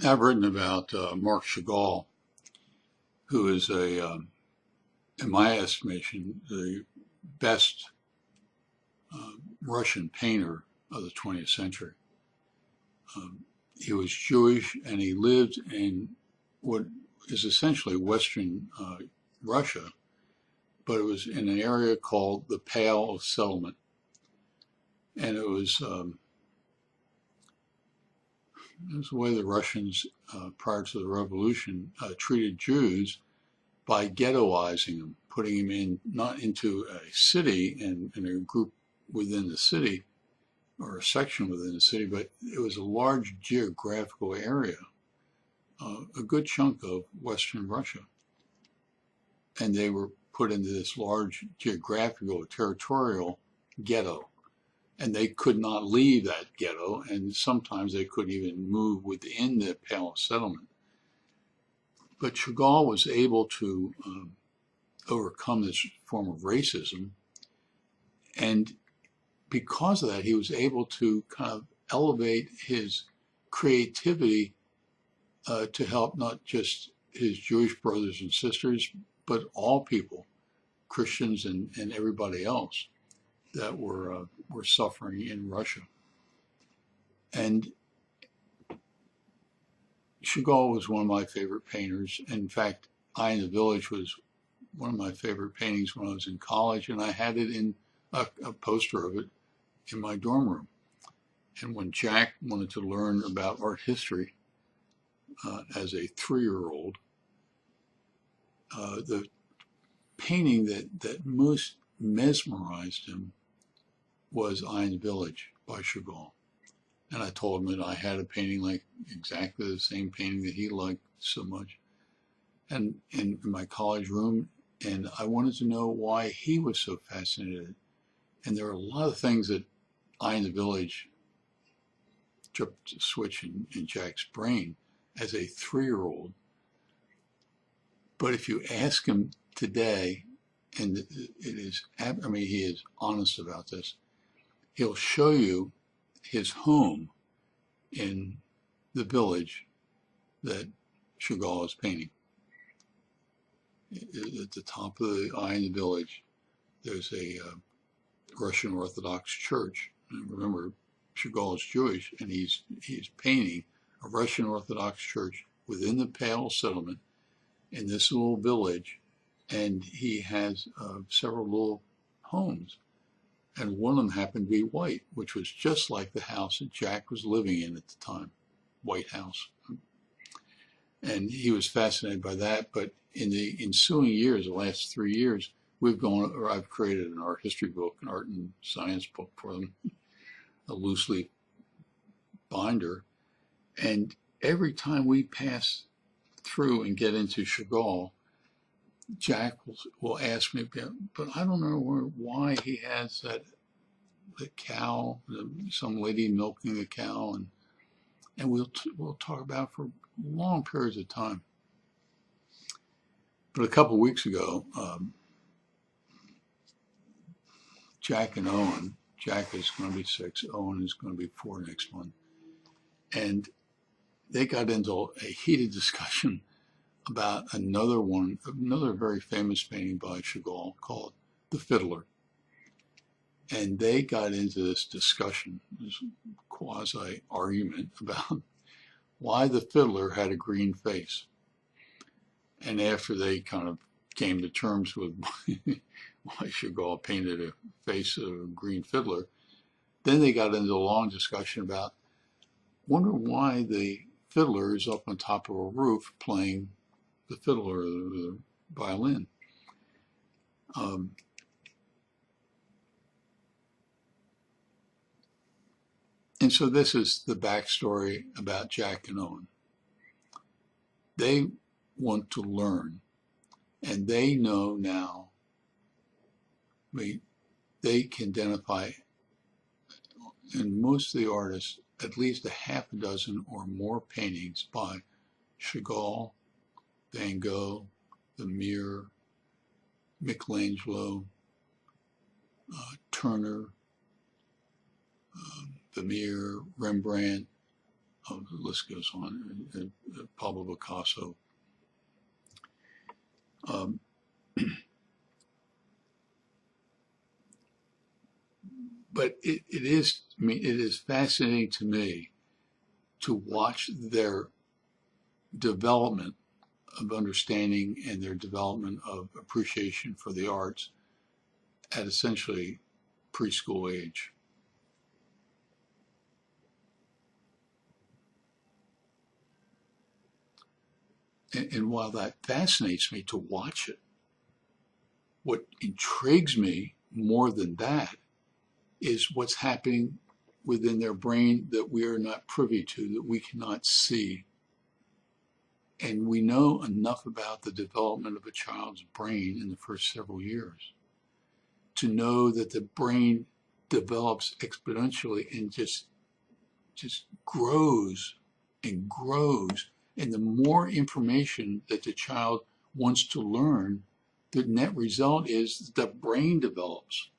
I've written about Marc Chagall, who is in my estimation, the best Russian painter of the 20th century. Um, he was Jewish and he lived in what is essentially Western Russia, but it was in an area called the Pale of Settlement. And it was the way the Russians, prior to the revolution, treated Jews by ghettoizing them, putting them in not into a city and a group within the city or a section within the city, but it was a large geographical area, a good chunk of Western Russia. And they were put into this large geographical territorial ghetto. And they could not leave that ghetto, and sometimes they couldn't even move within the Pale of Settlement. But Chagall was able to overcome this form of racism, and because of that, he was able to kind of elevate his creativity to help not just his Jewish brothers and sisters, but all people, Christians and everybody else that were suffering in Russia. And Chagall was one of my favorite painters. In fact, Eye in the Village was one of my favorite paintings when I was in college, and I had it in a poster of it in my dorm room. And when Jack wanted to learn about art history as a 3-year-old, the painting that most mesmerized him was Eye in the Village by Chagall. And I told him that I had a painting like exactly the same painting that he liked so much, and in my college room, and I wanted to know why he was so fascinated. And there are a lot of things that Eye in the Village tripped a switch in Jack's brain as a 3-year-old. But if you ask him today, and he is honest about this, he'll show you his home in the village that Chagall is painting. At the top of the Eye in the Village, there's a Russian Orthodox church. And remember, Chagall is Jewish, and he's painting a Russian Orthodox church within the Pale Settlement in this little village, and he has several little homes. And one of them happened to be white, which was just like the house that Jack was living in at the time, White House. And he was fascinated by that. But in the ensuing years, the last 3 years, I've created an art history book, an art and science book for them, a loose leaf binder. And every time we pass through and get into Chagall, Jack will ask me, but I don't know why he has the cow, some lady milking the cow, and we'll talk about it for long periods of time. But a couple of weeks ago, Jack and Owen, Jack is going to be 6, Owen is going to be 4 next month, and they got into a heated discussion about another very famous painting by Chagall called The Fiddler. And they got into this discussion, this quasi-argument about why the Fiddler had a green face. And after they kind of came to terms with why Chagall painted a face of a green fiddler, then they got into a long discussion about, wonder why the fiddler is up on top of a roof playing the fiddle or the violin. And so this is the backstory about Jack and Owen. They want to learn, and they know now, they can identify in most of the artists at least a half a dozen or more paintings by Chagall, Van Gogh, Vermeer, Michelangelo, Turner, Vermeer, Rembrandt, oh, the list goes on, Pablo Picasso. Um, but it is, I mean, it is fascinating to me to watch their development of understanding and their development of appreciation for the arts at essentially preschool age. And while that fascinates me to watch it, what intrigues me more than that is what's happening within their brain that we are not privy to, that we cannot see. And we know enough about the development of a child's brain in the first several years to know that the brain develops exponentially and just grows and grows. And the more information that the child wants to learn, the net result is the brain develops.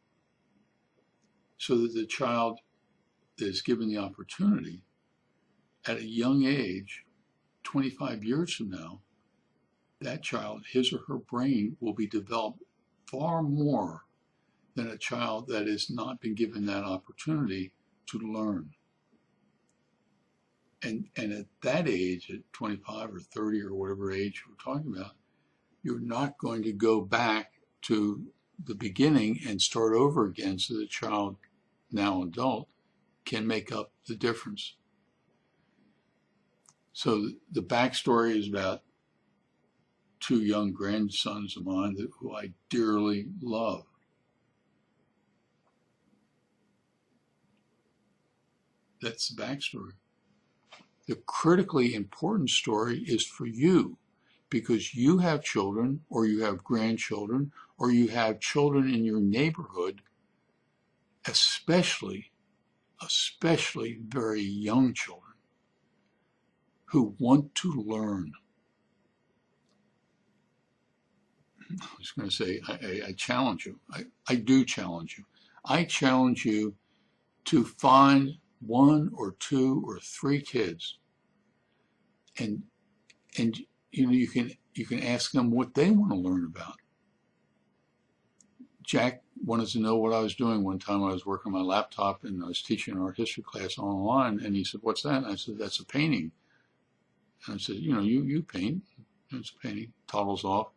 So that the child is given the opportunity at a young age, 25 years from now, that child, his or her brain will be developed far more than a child that has not been given that opportunity to learn. And at that age, at 25 or 30 or whatever age we're talking about, you're not going to go back to the beginning and start over again so the child, now adult, can make up the difference. So the backstory is about two young grandsons of mine who I dearly love. That's the backstory. The critically important story is for you, because you have children, or you have grandchildren, or you have children in your neighborhood, especially very young children, who want to learn. I was going to say, I challenge you. I do challenge you. I challenge you to find one or two or three kids, and you know, you can ask them what they want to learn about. Jack wanted to know what I was doing one time. I was working on my laptop and I was teaching an art history class online, and he said, "What's that?" And I said, "That's a painting." And I said, "You know, you paint." And it's a painting. Toddles off.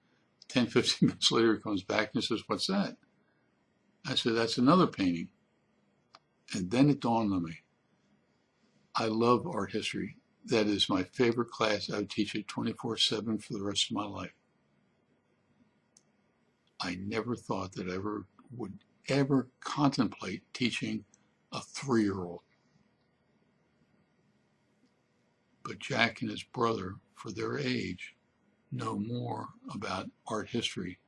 10, 15 minutes later, he comes back and says, "What's that?" I said, "That's another painting." And then it dawned on me. I love art history. That is my favorite class. I would teach it 24/7 for the rest of my life. I never thought that I would ever contemplate teaching a 3-year-old. But Jack and his brother, for their age, know more about art history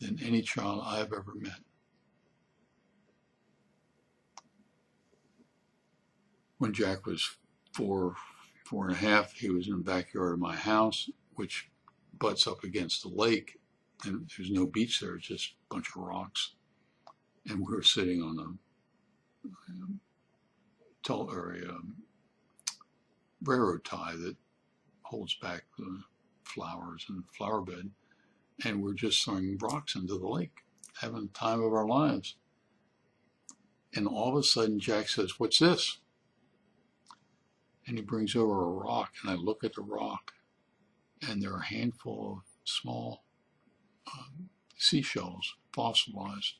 than any child I've ever met. When Jack was 4.5, he was in the backyard of my house, which butts up against the lake, and there's no beach there, it's just a bunch of rocks. And we were sitting on a railroad tie that holds back the flowers and the flower bed, and we're just throwing rocks into the lake, having the time of our lives. And all of a sudden Jack says, "What's this?" And he brings over a rock, and I look at the rock, and there are a handful of small seashells, fossilized.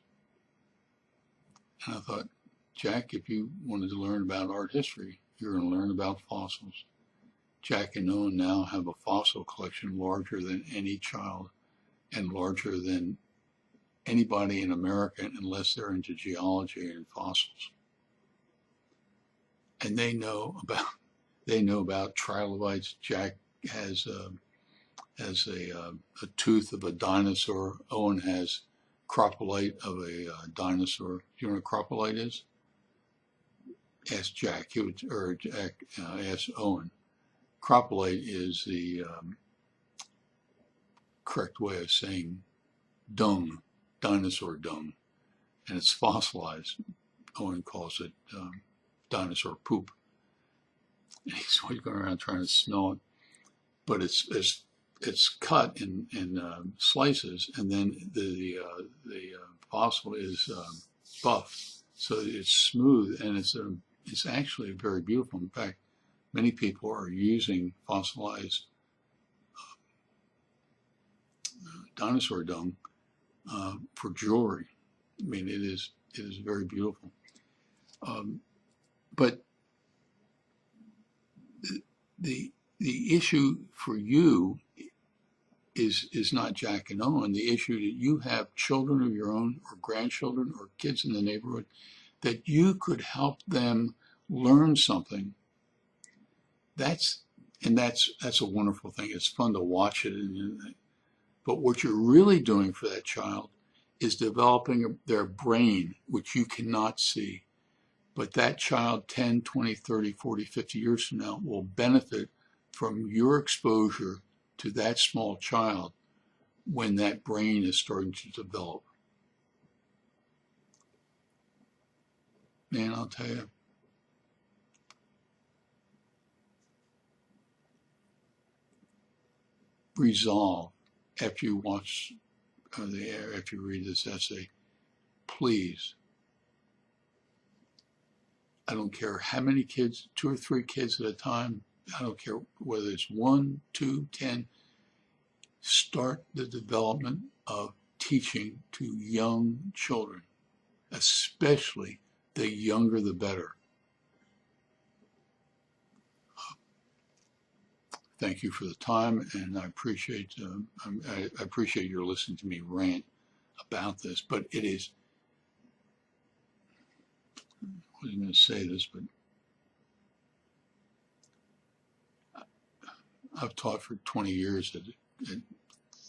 And I thought, Jack, if you wanted to learn about art history, you're going to learn about fossils. Jack and Owen now have a fossil collection larger than any child and larger than anybody in America, unless they're into geology and fossils. And they know about trilobites. Jack has a tooth of a dinosaur. Owen has cropolite of a dinosaur. Do you know what a cropolite is? Ask Jack. Ask Owen. Cropolite is the correct way of saying dung, dinosaur dung, and it's fossilized. Owen calls it dinosaur poop. And he's always going around trying to smell it, but it's cut in slices, and then the fossil is buff, so it's smooth, and it's actually very beautiful. In fact, many people are using fossilized dinosaur dung for jewelry. I mean, it is very beautiful. But the issue for you is not Jack and Owen. The issue that you have children of your own, or grandchildren, or kids in the neighborhood, that you could help them learn something. That's a wonderful thing. It's fun to watch it. But what you're really doing for that child is developing their brain, which you cannot see. But that child 10, 20, 30, 40, 50 years from now will benefit from your exposure to that small child when that brain is starting to develop. Man, I'll tell you, resolve after you watch after you read this essay, please. I don't care how many kids, 2 or 3 kids at a time. I don't care whether it's 1, 2, 10. Start the development of teaching to young children, especially the younger the better. Thank you for the time, and I appreciate your listening to me rant about this. But it is, I wasn't going to say this, but I've taught for 20 years at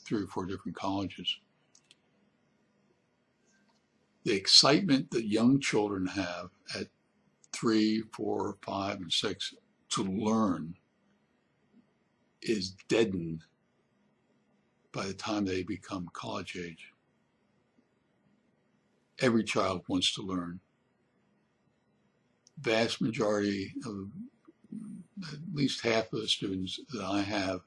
3 or 4 different colleges. The excitement that young children have at 3, 4, 5, and 6 to learn is deadened by the time they become college age. Every child wants to learn. Vast majority of, at least half of the students that I have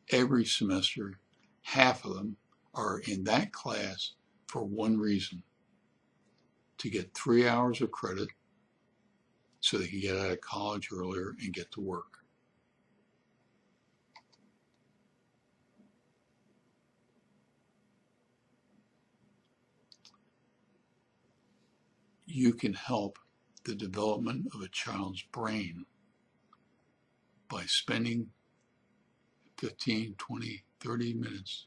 every semester, half of them are in that class for one reason: to get 3 hours of credit so they can get out of college earlier and get to work. You can help the development of a child's brain by spending 15, 20, 30 minutes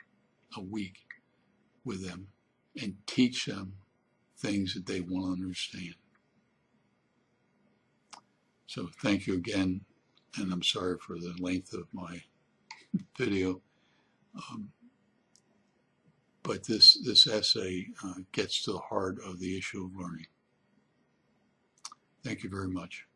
a week with them and teach them things that they want to understand. So thank you again, and I'm sorry for the length of my video. But this essay gets to the heart of the issue of learning. Thank you very much.